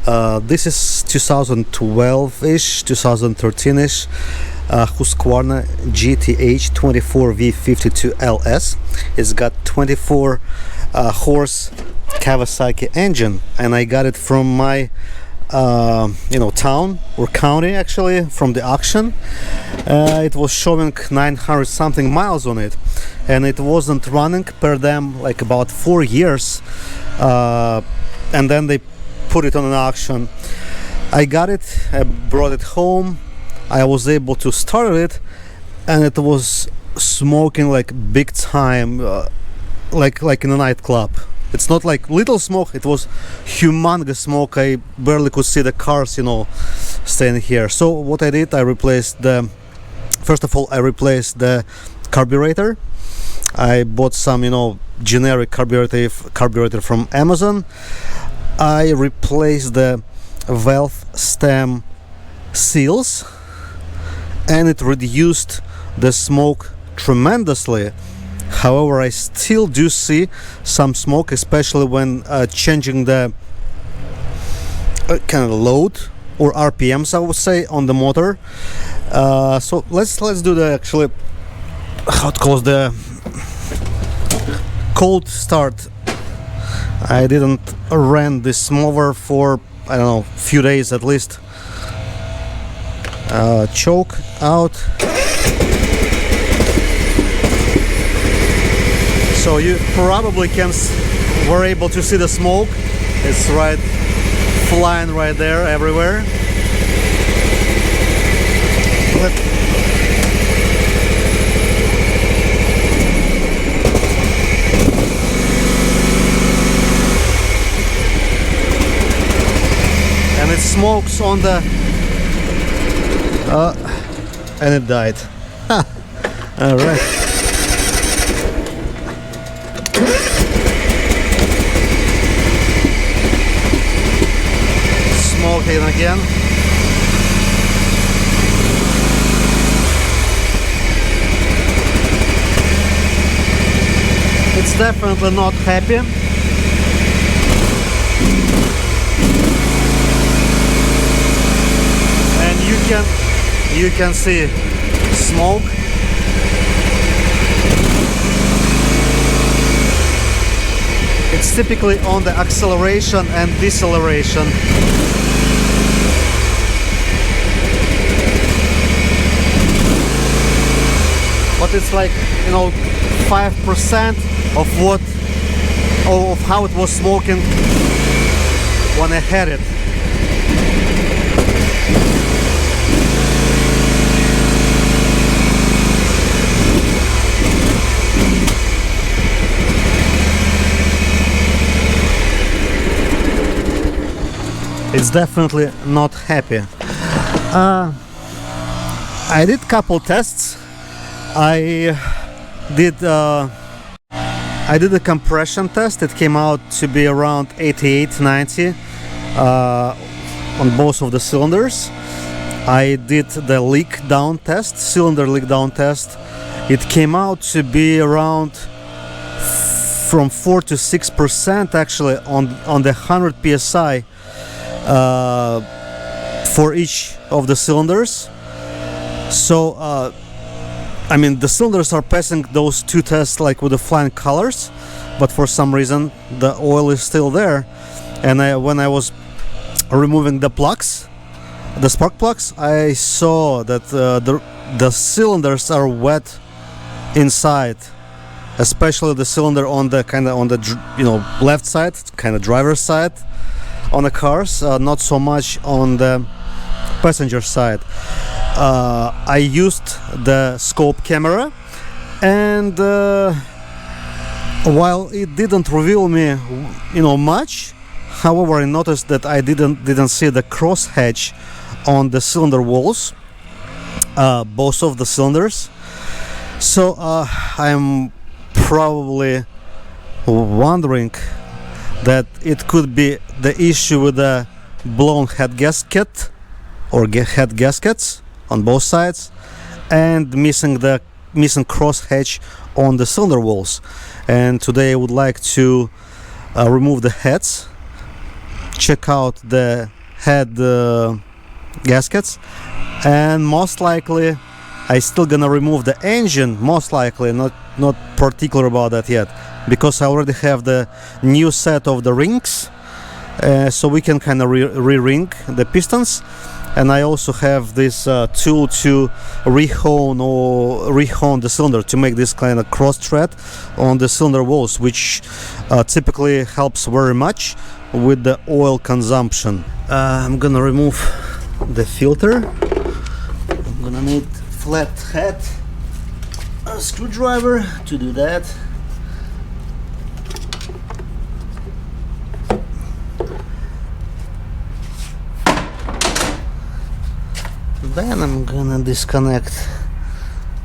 This is 2012-ish, 2013-ish Husqvarna GTH 24V52LS. It's got 24 horse Kawasaki engine, and I got it from my town or county, actually, from the auction. It was showing 900 something miles on it, and it wasn't running per them like about 4 years, and then they put it on an auction. I got it, I brought it home, I was able to start it, and it was smoking like big time, like in a nightclub. It's not like little smoke, it was humongous smoke. I barely could see the cars, staying here. So what I did, I replaced first of all, I replaced the carburetor. I bought some, generic carburetor from Amazon. I replaced the valve stem seals, and it reduced the smoke tremendously. However, I still do see some smoke, especially when changing the kind of load or RPMs, I would say, on the motor. So let's do the the cold start. I didn't run this mower for, I don't know, few days at least. Choke out. So you probably were able to see the smoke. It's flying right there everywhere. And it smokes on the and it died. All right. Smoking again. It's definitely not happy. And you can see smoke. It's typically on the acceleration and deceleration. But it's like 5% of how it was smoking when I had it. It's definitely not happy. I did couple tests. I did a compression test. It came out to be around 88-90 on both of the cylinders. I did the leak down test, cylinder leak down test. It came out to be around from 4 to 6% actually on the 100 psi for each of the cylinders. So the cylinders are passing those two tests like with the flying colors, but for some reason the oil is still there. And when I was removing the plugs, the spark plugs, I saw that the cylinders are wet inside, especially the cylinder on the left side, kind of driver's side on the cars, not so much on the passenger side. I used the scope camera, and while it didn't reveal me much, however, I noticed that I didn't see the crosshatch on the cylinder walls, both of the cylinders. So I'm probably wondering that it could be the issue with the blown head gasket or head gaskets on both sides, and missing crosshatch on the cylinder walls. And today I would like to remove the heads, check out the head gaskets, and most likely I still gonna remove the engine, most likely, not particular about that yet, because I already have the new set of the rings, so we can kind of re-ring the pistons. And I also have this tool to rehone the cylinder, to make this kind of cross thread on the cylinder walls, which typically helps very much with the oil consumption. I'm gonna remove the filter. I'm gonna need flat head screwdriver to do that. Then I'm gonna disconnect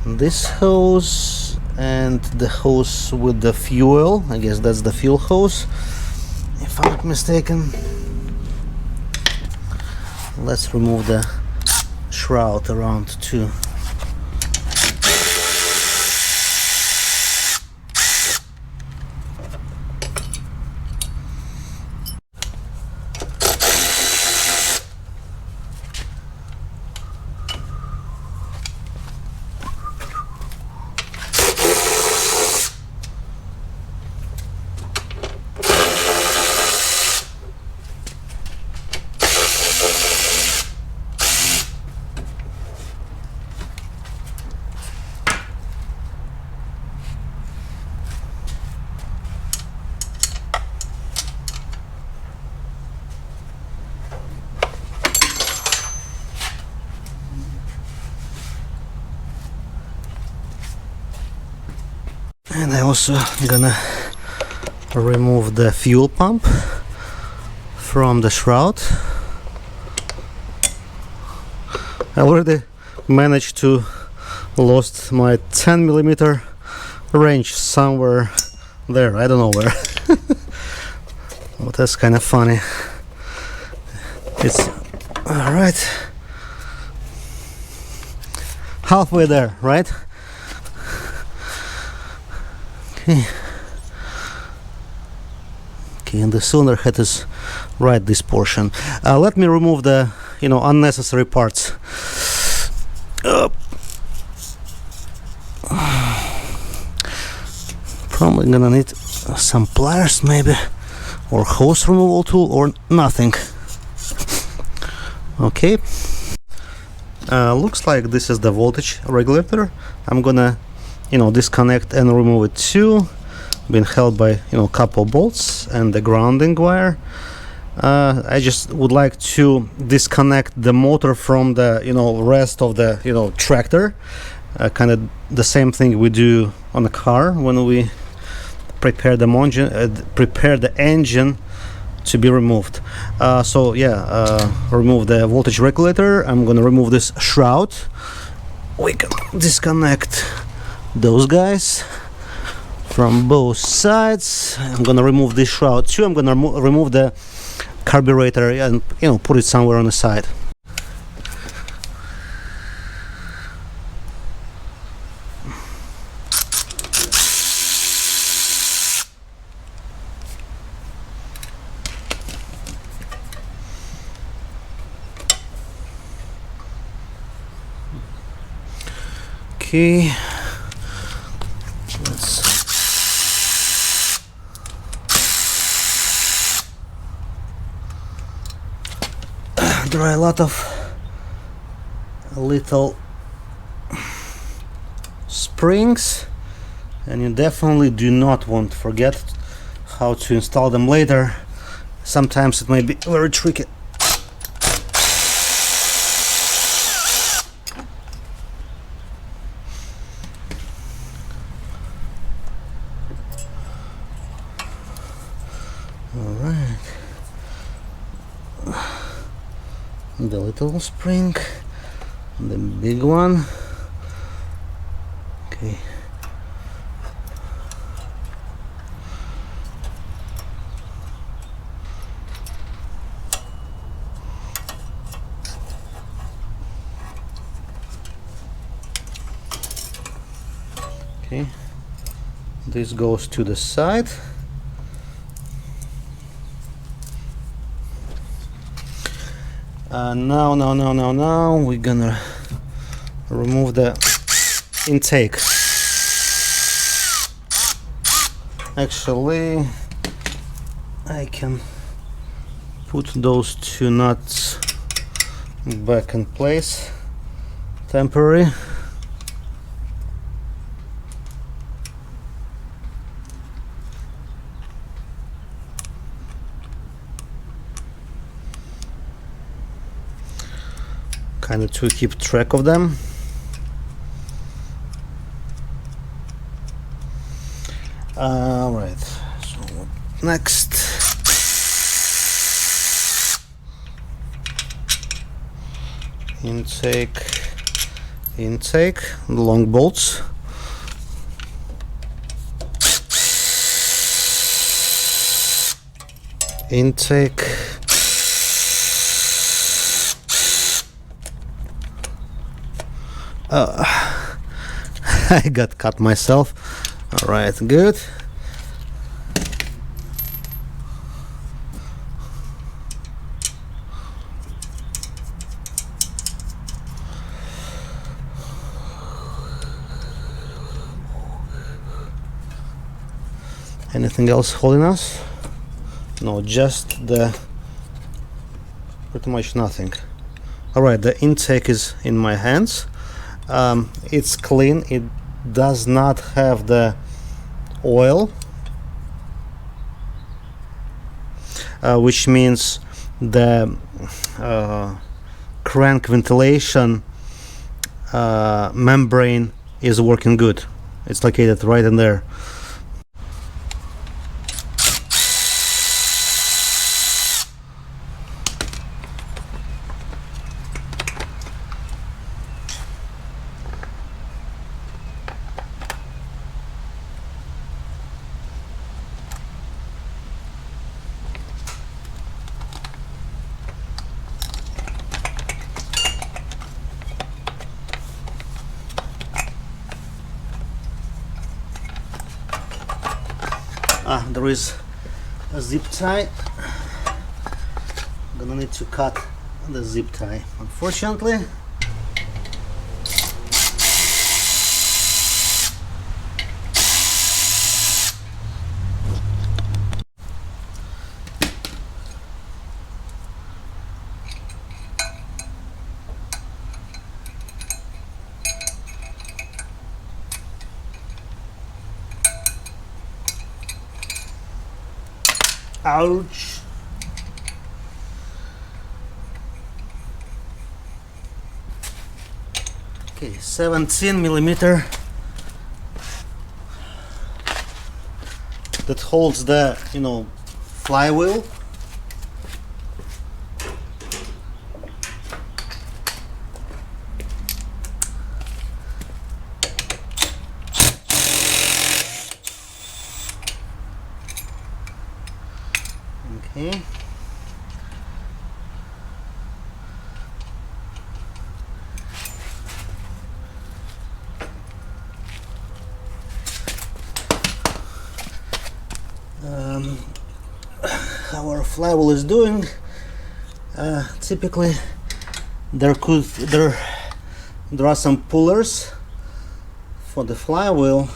this hose and the hose with the fuel. I guess that's the fuel hose, if I'm not mistaken. Let's remove the shroud around too. And I also gonna remove the fuel pump from the shroud. I already managed to lost my 10mm range somewhere there, I don't know where. But that's kind of funny. It's alright, halfway there, right? Okay, and the cylinder head is right this portion. Let me remove the unnecessary parts. Probably gonna need some pliers maybe, or hose removal tool, or nothing. Okay, looks like this is the voltage regulator. I'm gonna disconnect and remove it too, being held by a couple bolts and the grounding wire. I just would like to disconnect the motor from the rest of the tractor, kind of the same thing we do on the car when we prepare the engine to be removed. So yeah, remove the voltage regulator. I'm gonna remove this shroud. We can disconnect those guys from both sides. I'm gonna remove this shroud too. I'm gonna remove the carburetor and put it somewhere on the side. Okay, there are a lot of little springs, and you definitely do not want to forget how to install them later. Sometimes it may be very tricky. The little spring, the big one. Okay. Okay. This goes to the side. Now we're gonna remove the intake. Actually, I can put those two nuts back in place, temporary. Kind of to keep track of them. Right, so next, intake, long bolts. Intake. I got cut myself. All right, good. Anything else holding us? No, just pretty much nothing. All right, the intake is in my hands. It's clean. It does not have the oil, which means the crank ventilation membrane is working good. It's located right in there. There is a zip tie. I'm gonna need to cut the zip tie, unfortunately. Ouch. Okay, 17mm that holds the, flywheel. Okay. How our flywheel is doing. Typically there are some pullers for the flywheel.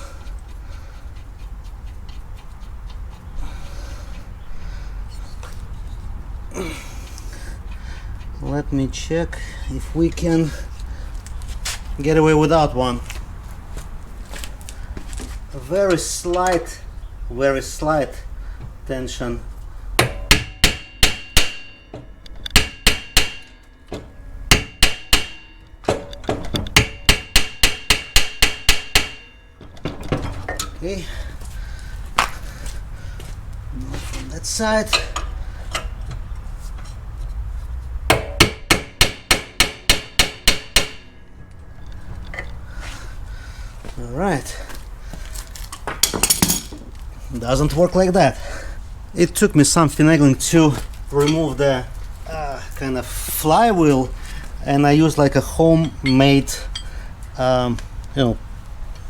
Let me check if we can get away without one. A very slight tension. Okay. Now from that side. Alright, doesn't work like that. It took me some finagling to remove the kind of flywheel, and I used like a homemade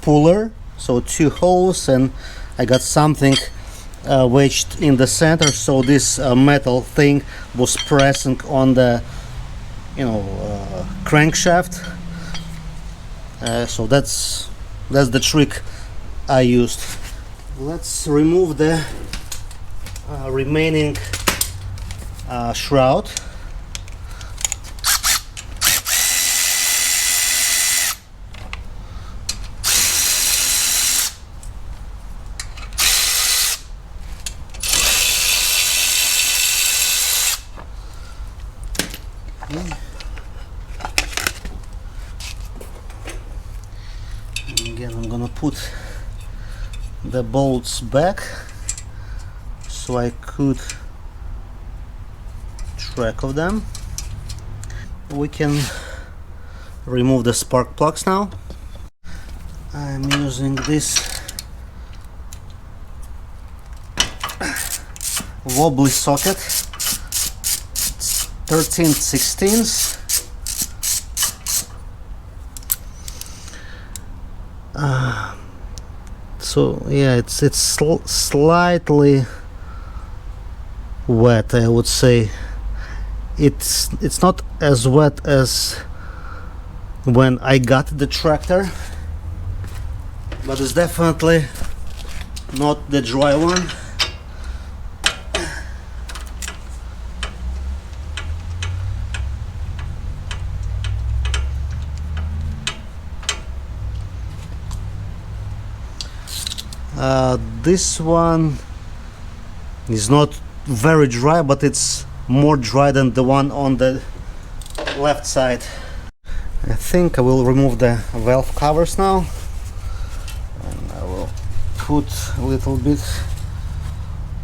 puller, so 2 holes, and I got something wedged in the center, so this metal thing was pressing on the crankshaft. So that's the trick I used. Let's remove the remaining shroud. Again, I'm gonna put the bolts back so I could track of them. We can remove the spark plugs now. I'm using this wobbly socket. It's 13/16. So yeah, it's slightly wet, I would say. It's not as wet as when I got the tractor, but it's definitely not the dry one. This one is not very dry, but it's more dry than the one on the left side. I think I will remove the valve covers now, and I will put a little bit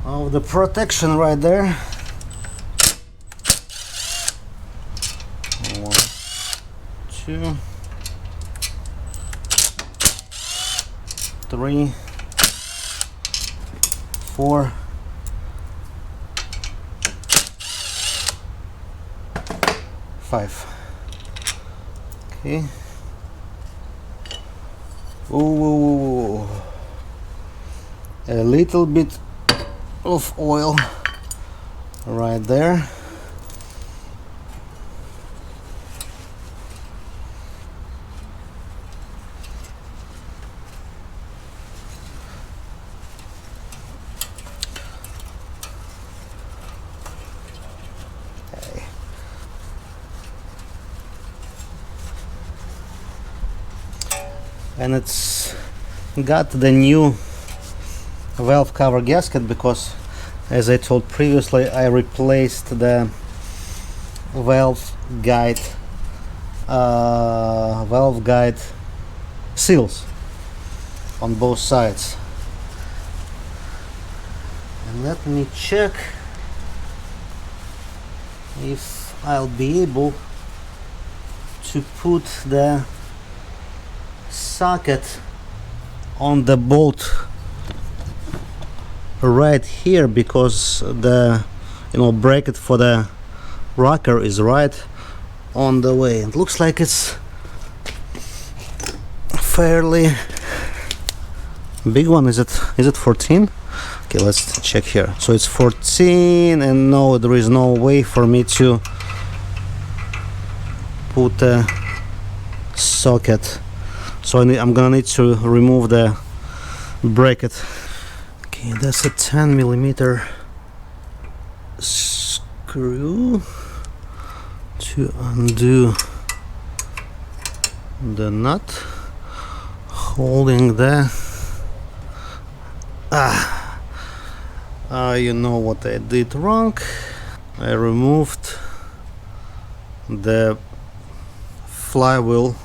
of the protection right there. 1, 2, 3, 4, 5. Okay. Ooh, a little bit of oil right there. And it's got the new valve cover gasket because, as I told previously, I replaced the valve guide seals on both sides. And let me check if I'll be able to put the socket on the bolt right here, because the bracket for the rocker is right on the way. It looks like it's fairly big one. Is it 14? Okay, let's check here. So it's 14, and no, there is no way for me to put a socket. So I'm gonna need to remove the bracket. Okay, that's a 10mm screw to undo the nut holding the you know what I did wrong. I removed the flywheel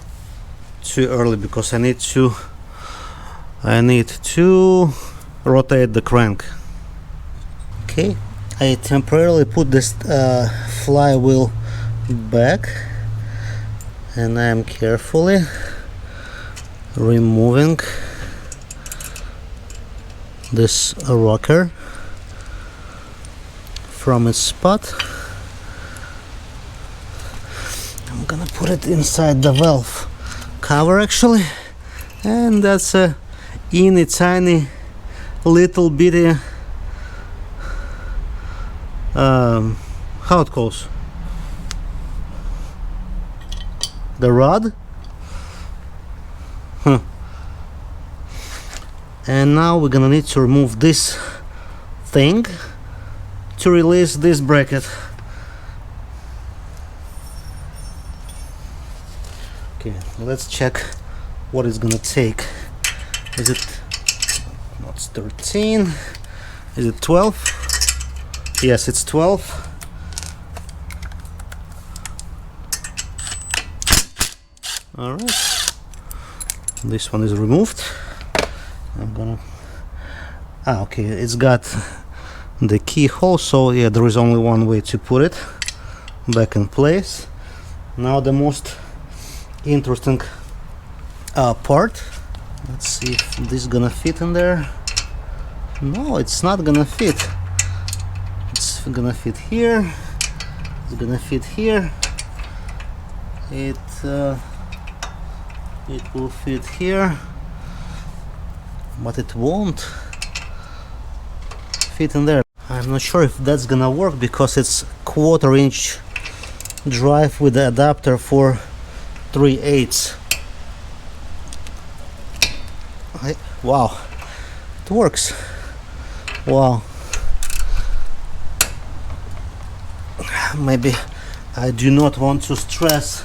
too early because I need to rotate the crank. Okay, I temporarily put this flywheel back, and I am carefully removing this rocker from its spot. I'm gonna put it inside the valve cover actually, and that's a tiny little bitty how it goes, the rod. And now we're gonna need to remove this thing to release this bracket. Okay, let's check what it's gonna take. Is it, no, it's 13. Is it 12? Yes, it's 12. All right, this one is removed. I'm gonna, okay, it's got the keyhole, so yeah, there is only one way to put it back in place. Now the most interesting part. Let's see if this is gonna fit in there. No, it's not gonna fit. It's gonna fit here. It's gonna fit here. It will fit here, but it won't fit in there. I'm not sure if that's gonna work because it's 1/4 inch drive with the adapter for 3/8. Wow, it works. Wow. Maybe I do not want to stress.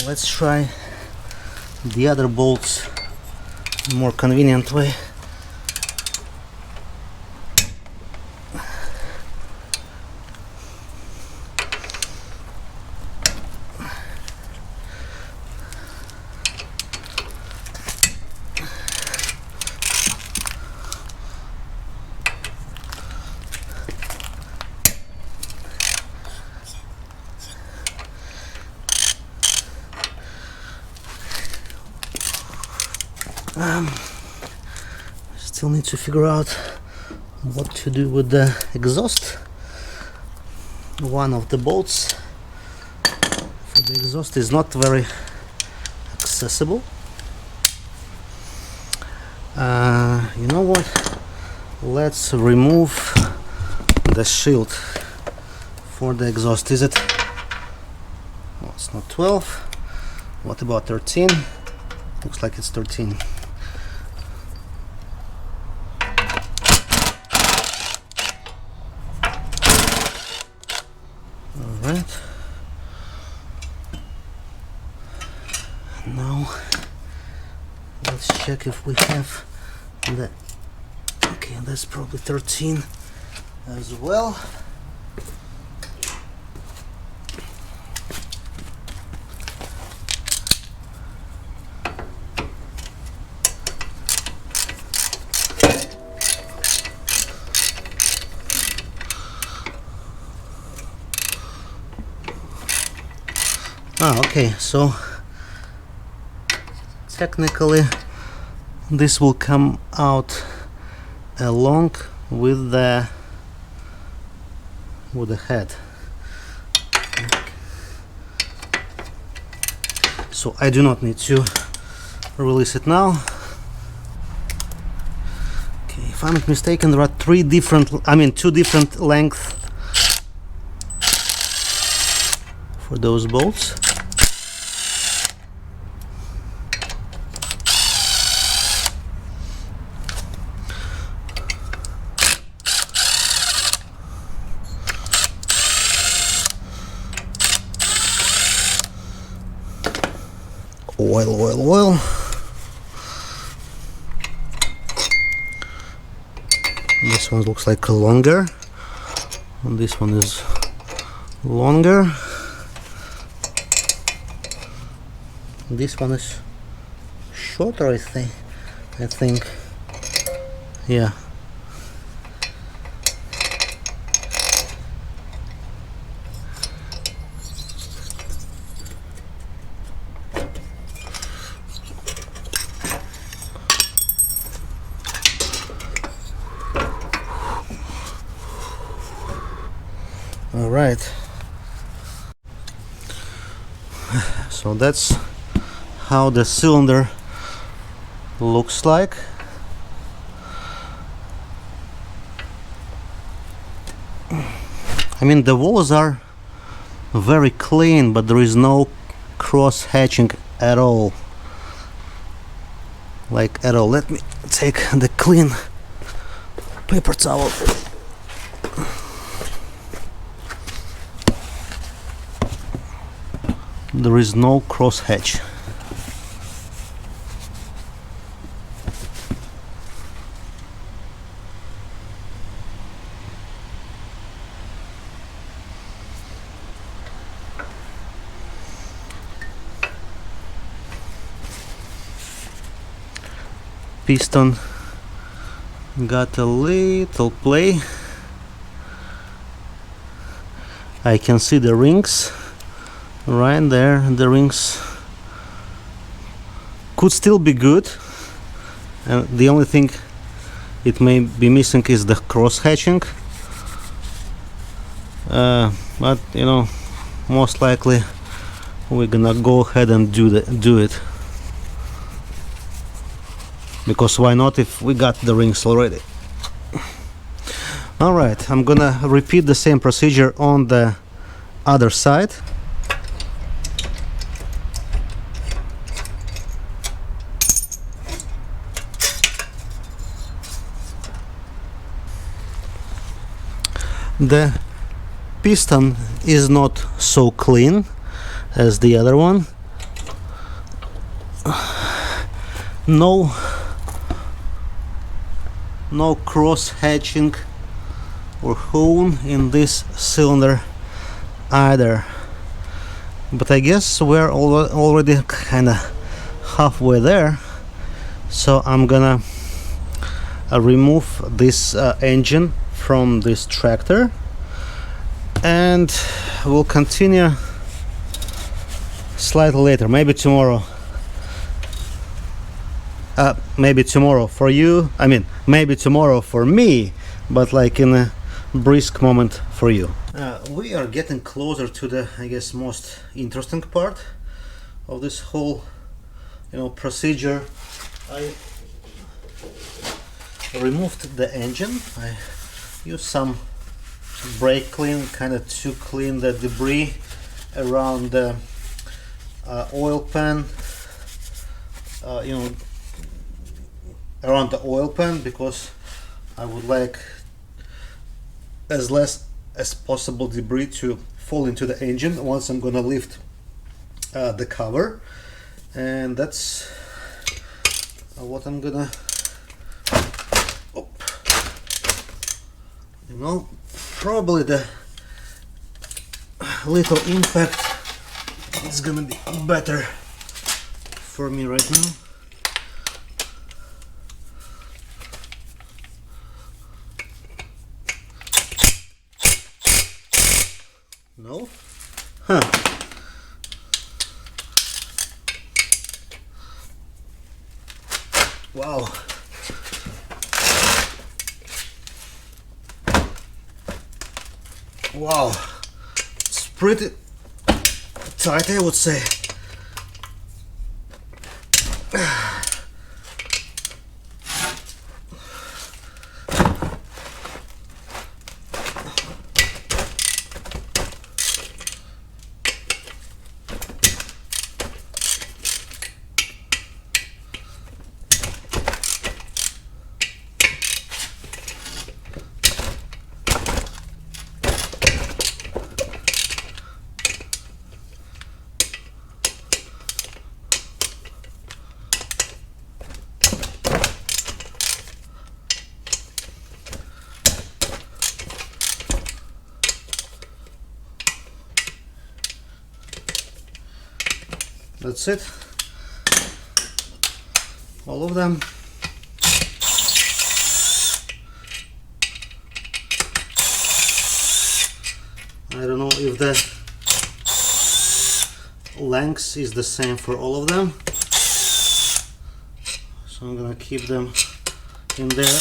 Let's try the other bolts, more convenient way. Still need to figure out what to do with the exhaust. One of the bolts for the exhaust is not very accessible. You know what? Let's remove the shield for the exhaust. Is it? Oh, it's not 12. What about 13? Looks like it's 13. Alright. Now let's check if we have the, okay, that's probably 13 as well. Okay, so technically this will come out along with the head. So I do not need to release it now. Okay, if I'm not mistaken, there are two different lengths for those bolts. Oil. This one looks like longer, and this one is longer. This one is shorter, I think. Yeah. All right. So that's how the cylinder looks like. I mean, the walls are very clean, but there is no cross hatching at all. Like at all. Let me take the clean paper towel. There is no cross hatch. Piston got a little play. I can see the rings right there. The rings could still be good, and the only thing it may be missing is the cross hatching, but you know, most likely we're gonna go ahead and do it, because why not if we got the rings already. Alright, I'm gonna repeat the same procedure on the other side. The piston is not so clean as the other one. No cross hatching or hone in this cylinder either, but I guess we're already kind of halfway there, so I'm gonna remove this engine from this tractor, and we'll continue slightly later, maybe tomorrow. Maybe tomorrow for you, I mean maybe tomorrow for me, but like in a brisk moment for you. We are getting closer to the, I guess, most interesting part of this whole, you know, procedure. I removed the engine. I used some brake clean kind of to clean the debris around the oil pan, you know, around the oil pan, because I would like as less as possible debris to fall into the engine once I'm gonna lift the cover, and that's what I'm gonna, you know, probably the little impact is gonna be better for me right now. No? Huh. Wow. Wow. It's pretty tight, I would say. That's it. All of them. I don't know if the length is the same for all of them, so I'm gonna keep them in their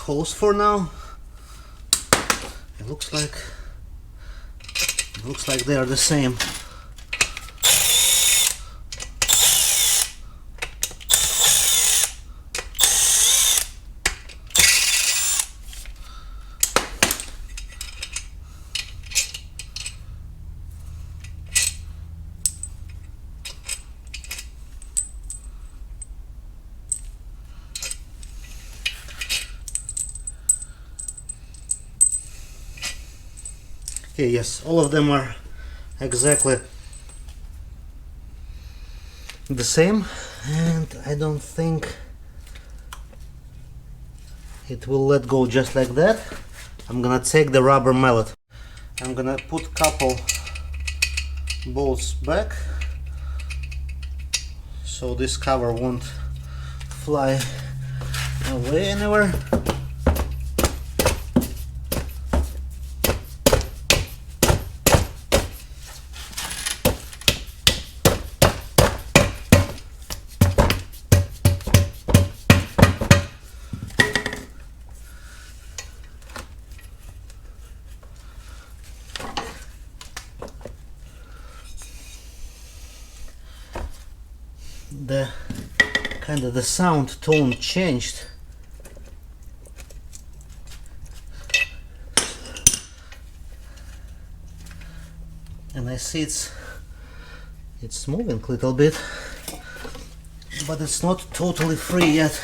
holes for now. It looks like they are the same. Okay, yes, all of them are exactly the same, and I don't think it will let go just like that. I'm gonna take the rubber mallet. I'm gonna put couple bolts back so this cover won't fly away anywhere. The kind of the sound tone changed. And I see it's moving a little bit, but it's not totally free yet.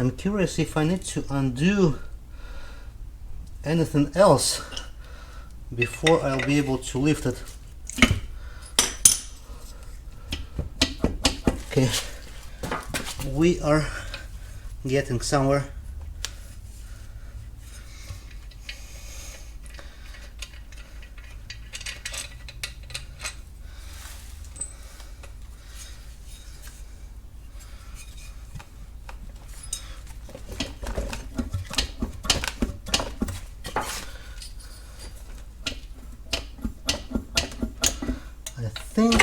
I'm curious if I need to undo anything else before I'll be able to lift it. Okay, we are getting somewhere. I think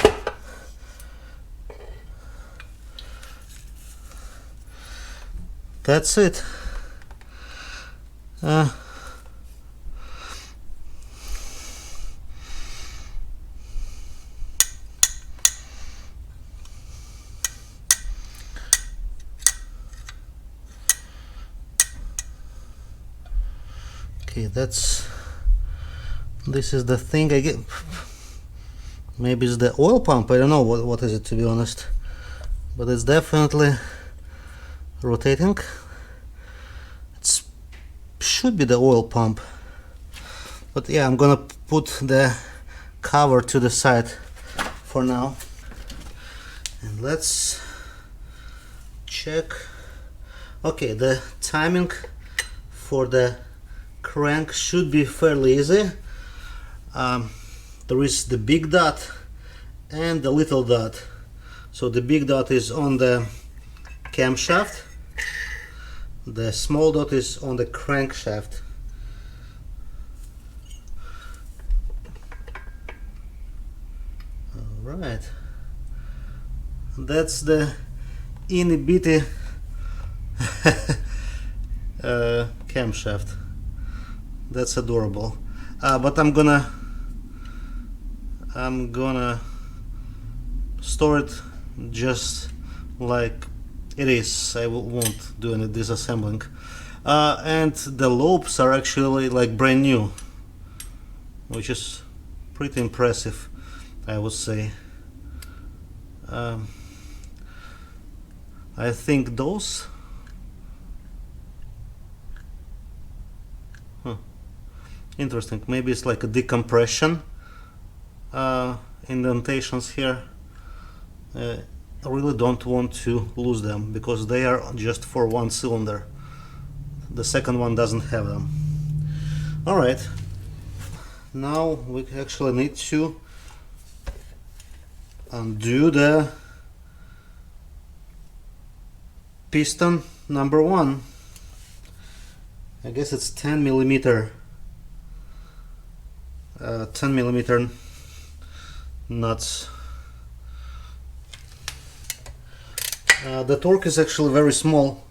that's it. Okay, this is the thing I get. Maybe it's the oil pump, I don't know what is it, to be honest, but it's definitely rotating. It should be the oil pump, but yeah, I'm gonna put the cover to the side for now, and let's check. Okay, the timing for the crank should be fairly easy. There is the big dot and the little dot. So the big dot is on the camshaft, the small dot is on the crankshaft. Alright, that's the itty bitty camshaft. That's adorable. But I'm gonna store it just like it is. I won't do any disassembling. And the loops are actually like brand new, which is pretty impressive, I would say. I think those interesting. Maybe it's like a decompression indentations here. I really don't want to lose them because they are just for one cylinder. The second one doesn't have them. Alright, now we actually need to undo the piston number 1. I guess it's 10 millimeter 10 millimeter nuts. The torque is actually very small.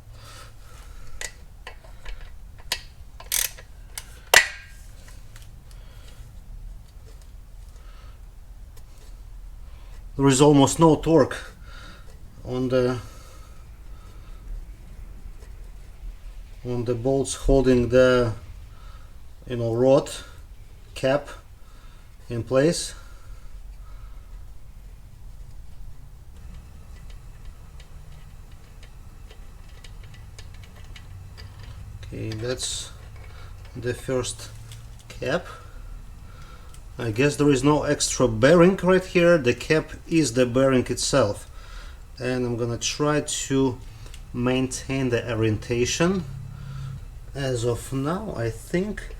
there is almost no torque on the bolts holding the rod cap in place. Okay, that's the first cap. I guess there is no extra bearing right here. The cap is the bearing itself, and I'm gonna try to maintain the orientation. As of now, I think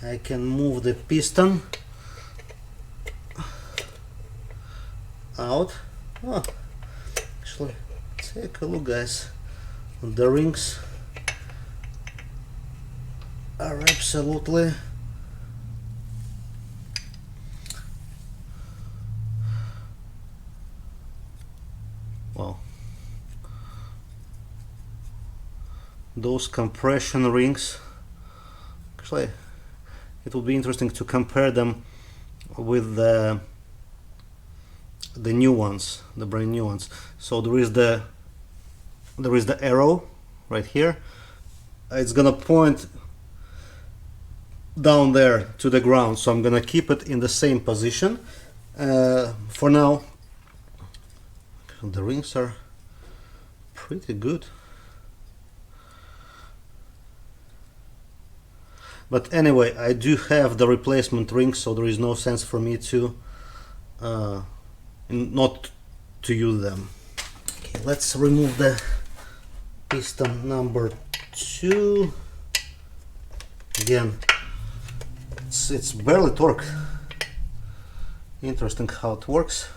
I can move the piston out. Oh, actually, take a look, guys. The rings are absolutely well. Those compression rings, actually, it would be interesting to compare them with the new ones, the brand new ones. So there is the arrow right here. It's gonna point down there to the ground, so I'm gonna keep it in the same position for now. The rings are pretty good, but anyway, I do have the replacement rings, so there is no sense for me to not to use them. Okay, let's remove the piston number 2. Again, it's barely torqued. Interesting how it works.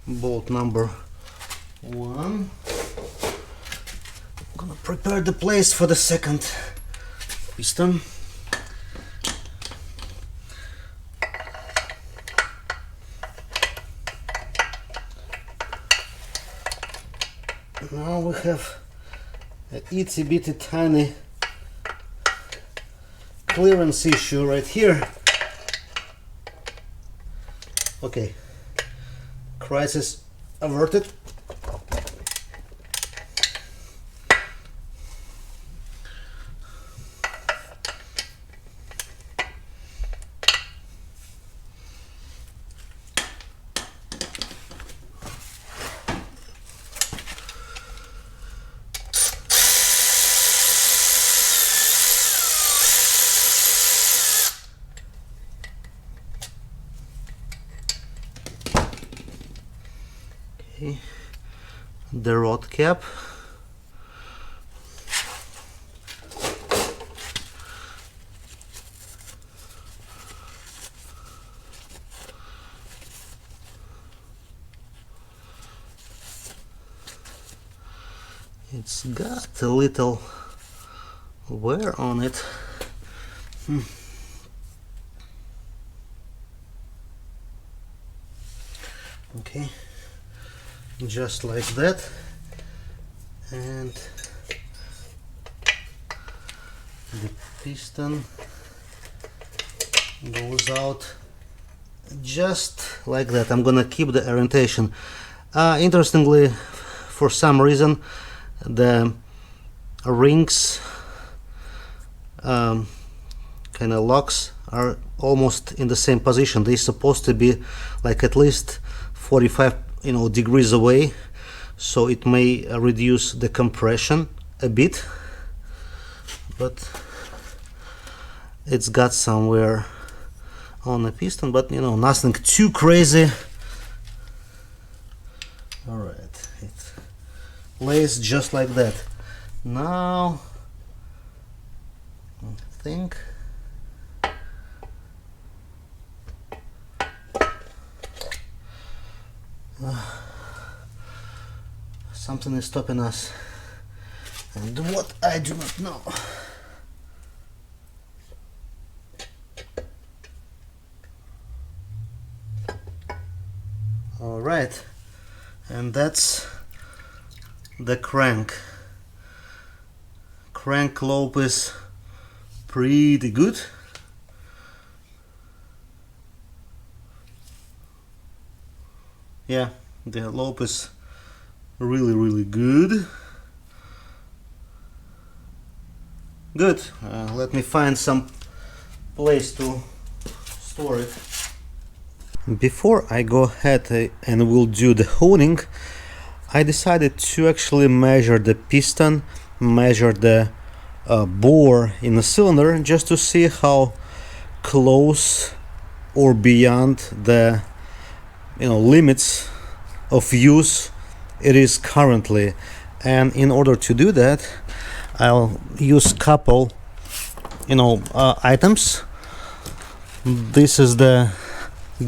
Bolt number 1. I'm gonna prepare the place for the second piston. Now we have an itsy bitty tiny clearance issue right here. Okay, crisis averted. The rod cap. It's got a little wear on it. Okay, just like that, and the piston goes out just like that. I'm gonna keep the orientation. Interestingly, for some reason, the rings kind of locks are almost in the same position. They're supposed to be like at least 45 degrees away, so it may reduce the compression a bit, but it's got somewhere on the piston, but nothing too crazy. All right, it lays just like that. Now I think something is stopping us, and what I do not know. and that's the crank. Crank lobe is pretty good. Yeah, the lobe is really good. Good. Let me find some place to store it. Before I go ahead and will do the honing, I decided to actually measure the piston, measure the bore in the cylinder, just to see how close or beyond the limits of use it is currently. And in order to do that, I'll use couple items. This is the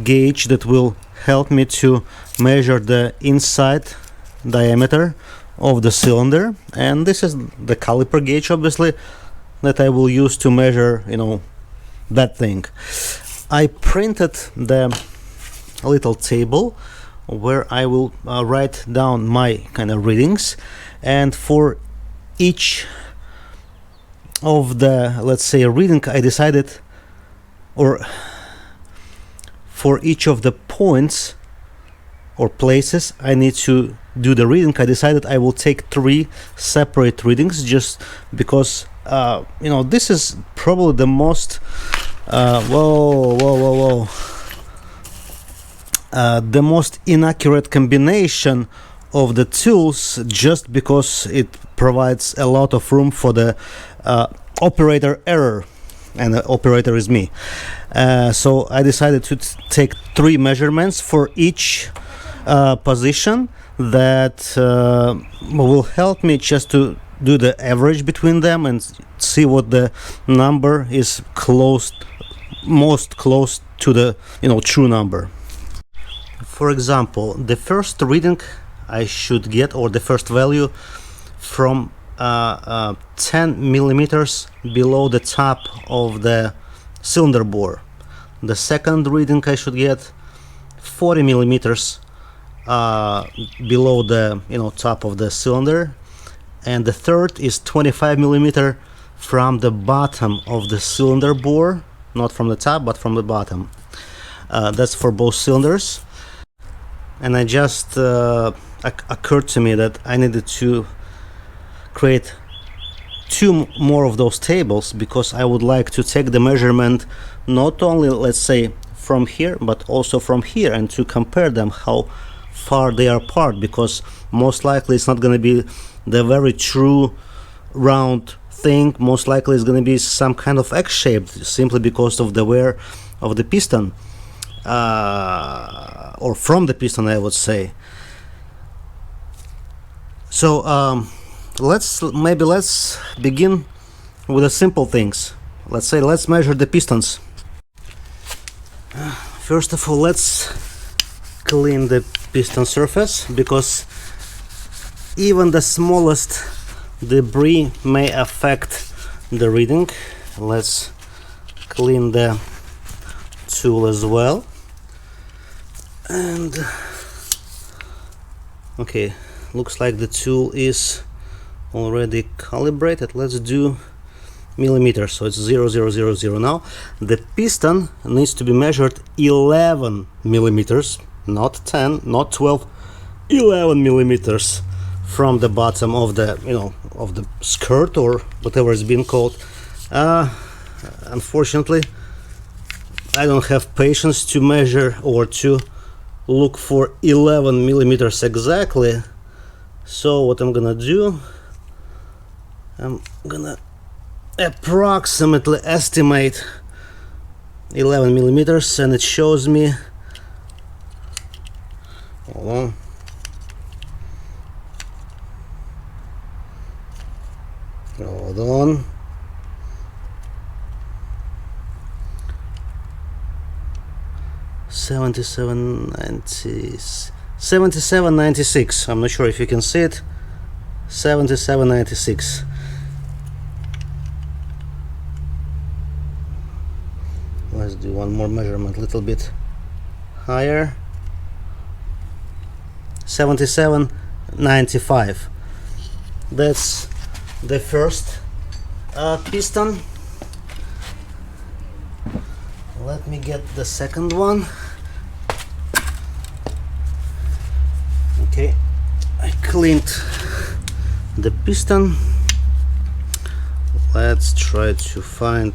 gauge that will help me to measure the inside diameter of the cylinder, and this is the caliper gauge, obviously, that I will use to measure that thing. I printed the little table where I will write down my kind of readings, and for each of the, let's say, reading, I decided, or for each of the points or places I need to do the reading, I decided I will take 3 separate readings, just because this is probably the most the most inaccurate combination of the tools, just because it provides a lot of room for the operator error, and the operator is me. So I decided to take 3 measurements for each position that will help me just to do the average between them and see what the number is most close to the true number. For example, the first reading I should get, or the first value, from 10 millimeters below the top of the cylinder bore. The second reading I should get 40 millimeters below the top of the cylinder, and the third is 25 millimeter from the bottom of the cylinder bore, not from the top but from the bottom. That's for both cylinders. And I just occurred to me that I needed to create 2 more of those tables, because I would like to take the measurement not only, let's say, from here but also from here, and to compare them how far they are apart, because most likely it's not going to be the very true round thing. Most likely it's going to be some kind of X-shaped, simply because of the wear of the piston, or from the piston, I would say. So let's begin with the simple things. Let's measure the pistons. First of all, let's clean the piston surface, because even the smallest debris may affect the reading. Let's clean the tool as well. And okay, looks like the tool is already calibrated. Let's do millimeters, so it's 0,000 now. The piston needs to be measured 11 millimeters, not 10, not 12, 11 millimeters from the bottom of the of the skirt, or whatever it's been called. Unfortunately, I don't have patience to measure or to look for 11 millimeters exactly. So what I'm gonna do, I'm gonna approximately estimate 11 millimeters, and it shows me, hold on, 77.96. I'm not sure if you can see it. 77.96. Let's do one more measurement, a little bit higher. 7795. That's the first piston. Let me get the second one. Okay, I cleaned the piston. Let's try to find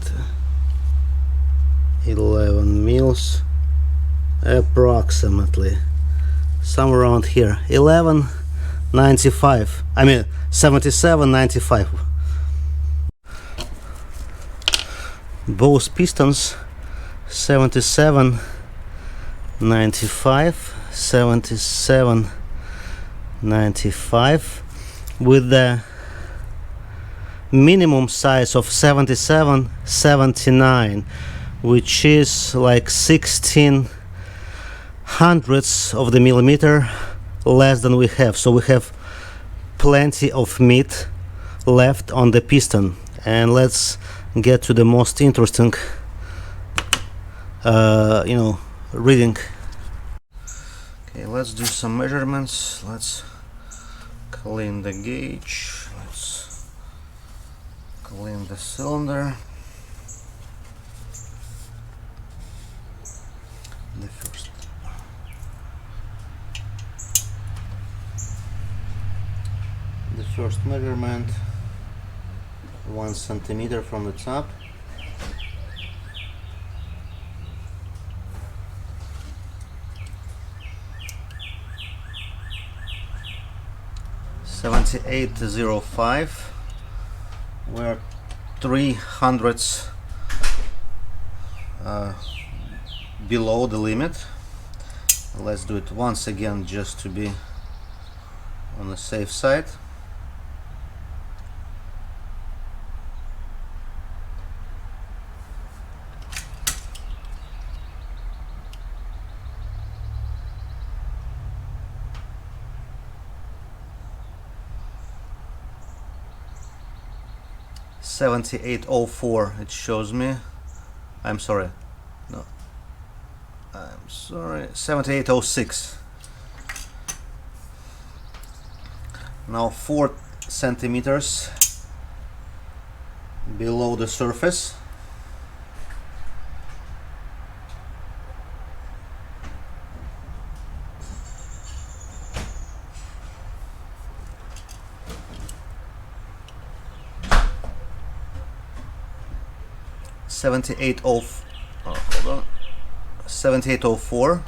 11 mils approximately, somewhere around here. 1195, I mean 7795. Both pistons 7795, 7795, with the minimum size of 7779, which is like 16 hundredths of the millimeter less than we have. So we have plenty of meat left on the piston. And let's get to the most interesting reading. Okay, let's do some measurements. Let's clean the gauge. Let's clean the cylinder. The first measurement, 1 centimeter from the top. .7805. We're 300ths below the limit. Let's do it once again just to be on the safe side. .7804 it shows me. I'm sorry. No. I'm sorry. 7806. Now 4 centimeters below the surface. Hold on. 7804.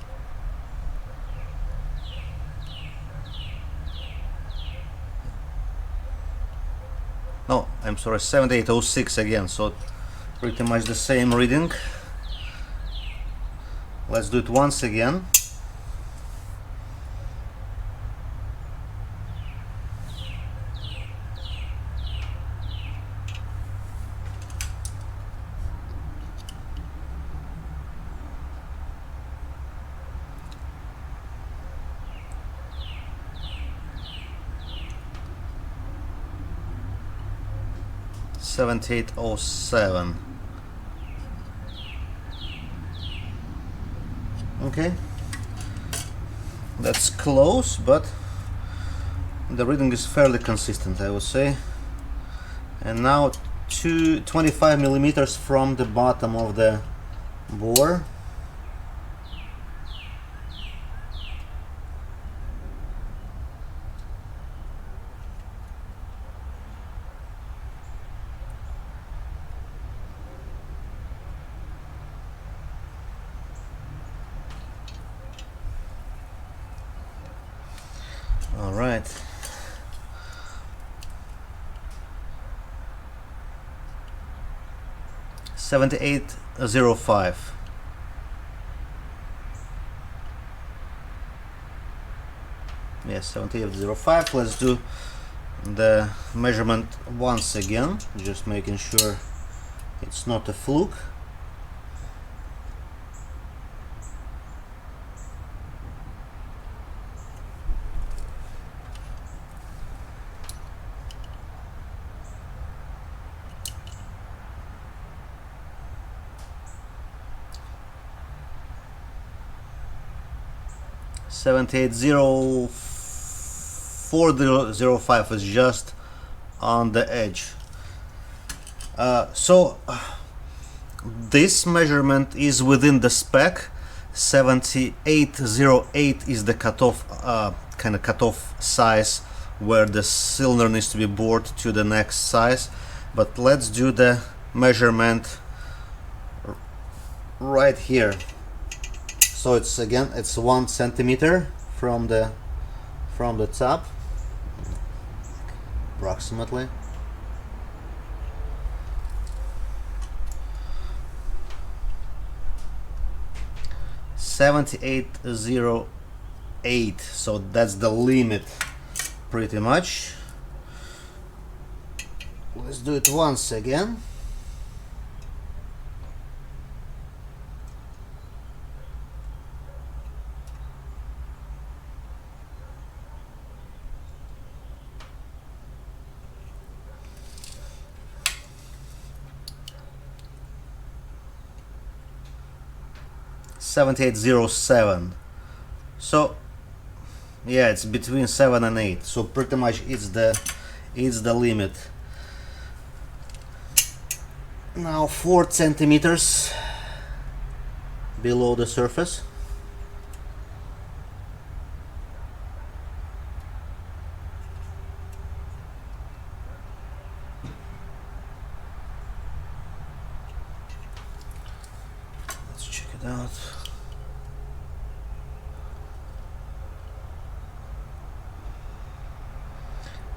No, I'm sorry, 7806 again, so pretty much the same reading. Let's do it once again. .7807. Okay, that's close, but the reading is fairly consistent, I would say. And now 25 millimeters from the bottom of the bore. All right. .7805. Yes, 7805. Let's do the measurement once again, just making sure it's not a fluke. .7804. 405 is just on the edge. So this measurement is within the spec. 7808 is the cutoff, kind of cutoff size where the cylinder needs to be bored to the next size. But let's do the measurement right here. So it's 1 centimeter from the top, approximately. $78.08, so that's the limit pretty much. Let's do it once again. $78.07. So yeah, it's between 7 and 8, so pretty much it's the limit. Now 4 centimeters below the surface. Let's check it out.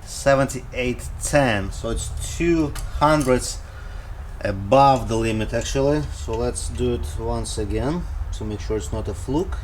$78.10, so it's 200ths above the limit actually. So let's do it once again to make sure it's not a fluke.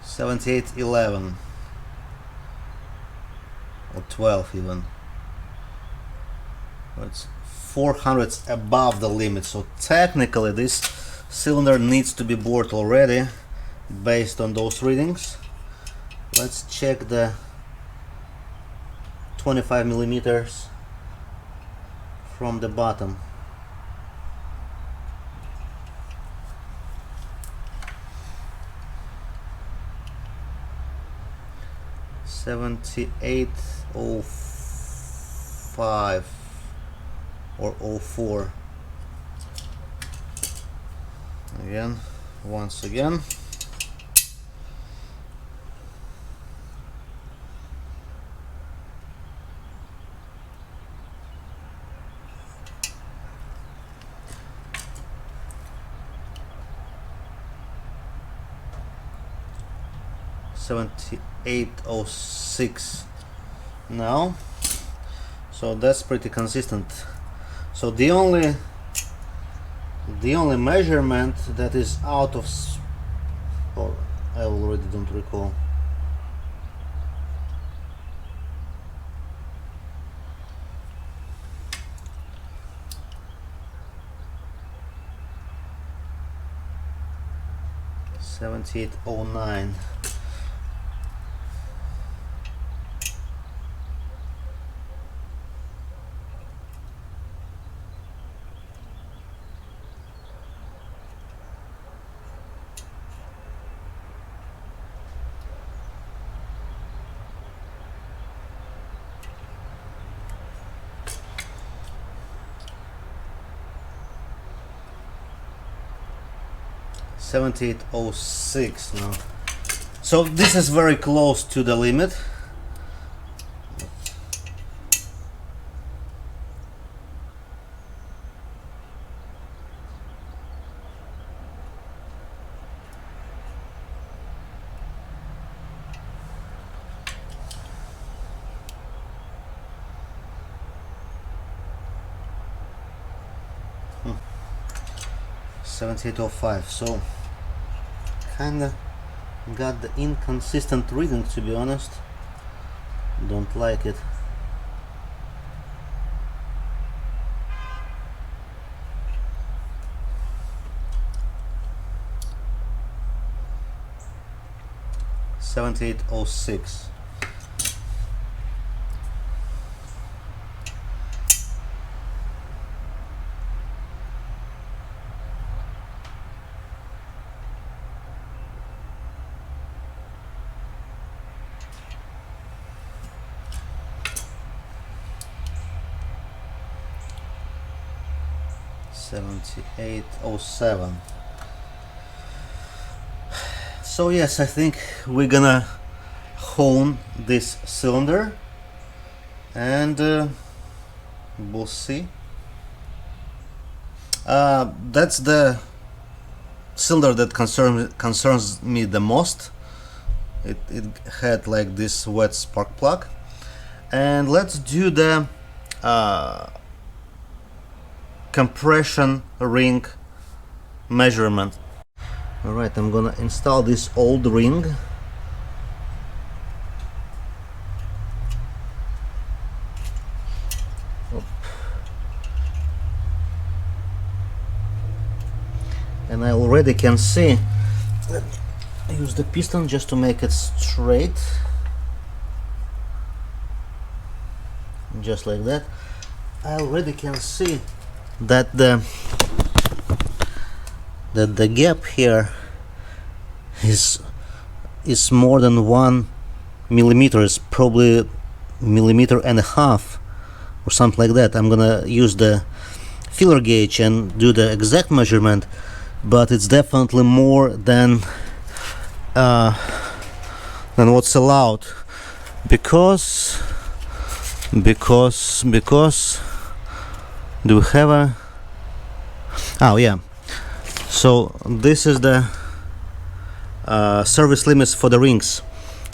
$78.11 or 12 even. It's 400ths above the limit, so technically this cylinder needs to be bored already based on those readings. Let's check the 25 millimeters from the bottom. $78.05 or 04. Again, once again. $78.06 now, so that's pretty consistent. So the only measurement that is out of, or I already don't recall. $78.09. $78.06 now. So this is very close to the limit. 7805. So kinda got the inconsistent reading, to be honest. Don't like it. $78.06. $78.07. So yes, I think we're gonna hone this cylinder, and we'll see. That's the cylinder that concerns me the most. It had like this wet spark plug, and let's do the compression ring measurement. Alright, I'm gonna install this old ring. And I already can see, let me use the piston just to make it straight, just like that. I already can see that the gap here is more than 1 millimeter. It's probably 1.5 millimeters or something like that. I'm gonna use the feeler gauge and do the exact measurement, but it's definitely more than what's allowed, because do we have a, oh yeah, so this is the service limits for the rings.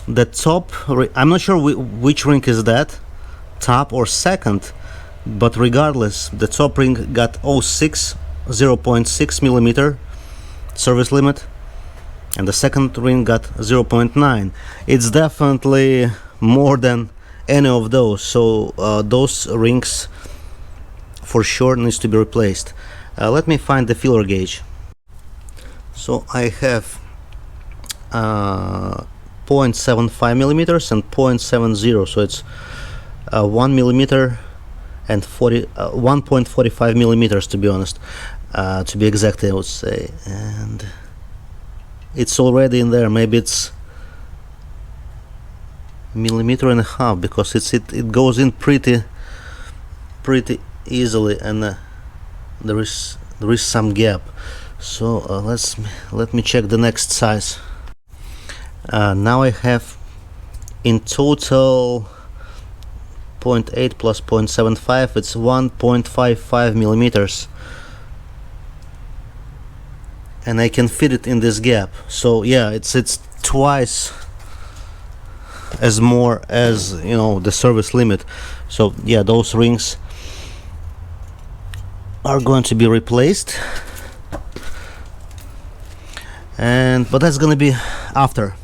The top, I'm not sure which ring is that, top or second, but regardless, the top ring got 0.6 millimeter service limit, and the second ring got 0.9. It's definitely more than any of those, so those rings for sure needs to be replaced. Let me find the feeler gauge. So I have 0.75 millimeters and 0.70, so it's 1 millimeter and 1.45 millimeters, to be honest, to be exact, I would say. And it's already in there. Maybe it's 1.5 millimeters, because it goes in pretty easily, and there is some gap. So let me check the next size. Now I have in total 0.8 plus 0.75, it's 1.55 millimeters, and I can fit it in this gap. So yeah, it's twice as more as, you know, the service limit. So yeah, those rings are going to be replaced, but that's gonna be after.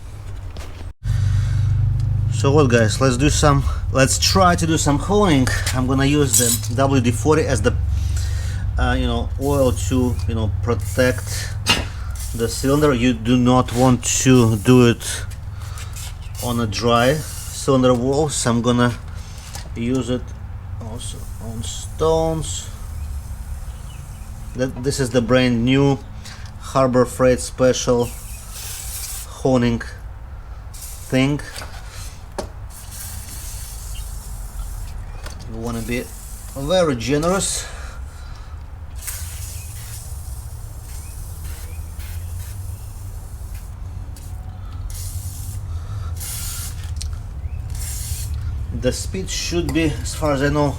So what, guys, let's try to do some honing. I'm gonna use the WD-40 as the oil to protect the cylinder. You do not want to do it on a dry cylinder wall, so I'm gonna use it also on stones. This is the brand new Harbor Freight special honing thing. You want to be very generous. The speed should be, as far as I know,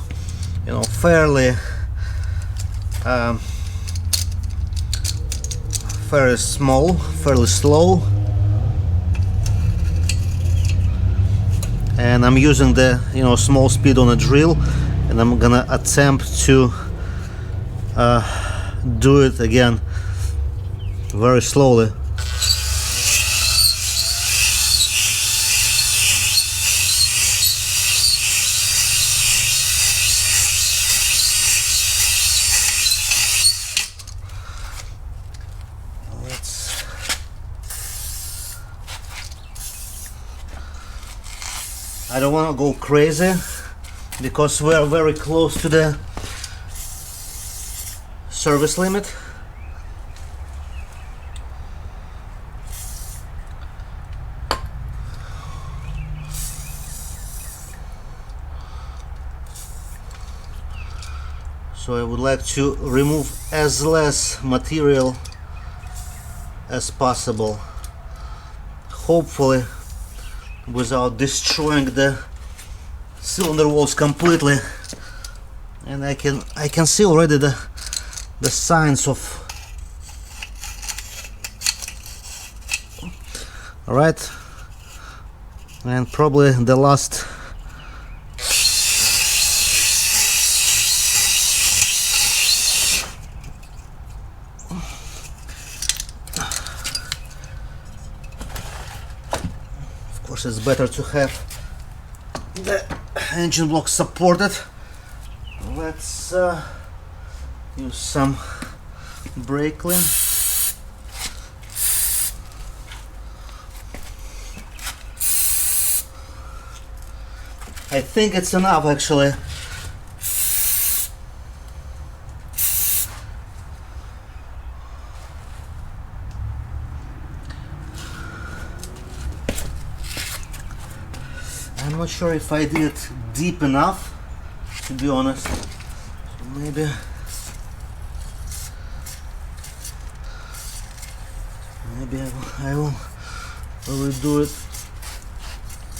fairly very small, fairly slow, and I'm using the small speed on a drill, and I'm gonna attempt to do it again very slowly. I don't want to go crazy because we are very close to the service limit. So I would like to remove as less material as possible, hopefully without destroying the cylinder walls completely. And I can see already the signs of. All right, and probably the last. Of course, it's better to have the engine block supported. Let's use some brake clean. I think it's enough actually. I'm not sure if I did it deep enough, to be honest. Maybe I will redo it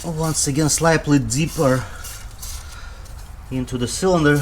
once again slightly deeper into the cylinder.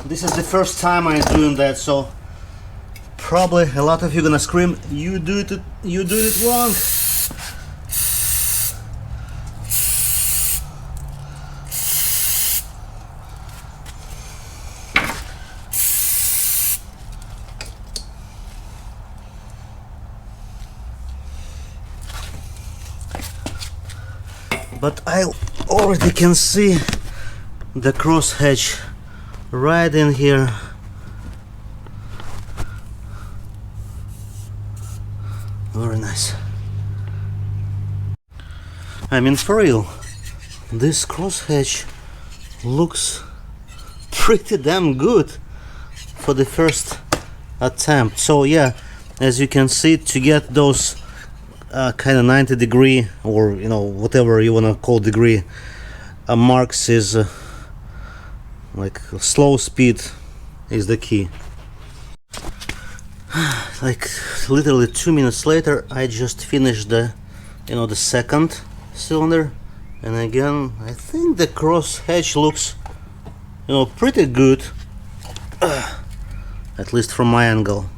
This is the first time I'm doing that, so probably a lot of you gonna scream, you do it wrong. But I already can see the crosshatch right in here. Very nice. I mean, for real, this crosshatch looks pretty damn good for the first attempt. So yeah, as you can see, to get those kind of 90 degree, or you know, whatever you want to call degree marks, is like slow speed is the key. Like literally 2 minutes later, I just finished the, you know, the second cylinder, and again I think the crosshatch looks, you know, pretty good, at least from my angle.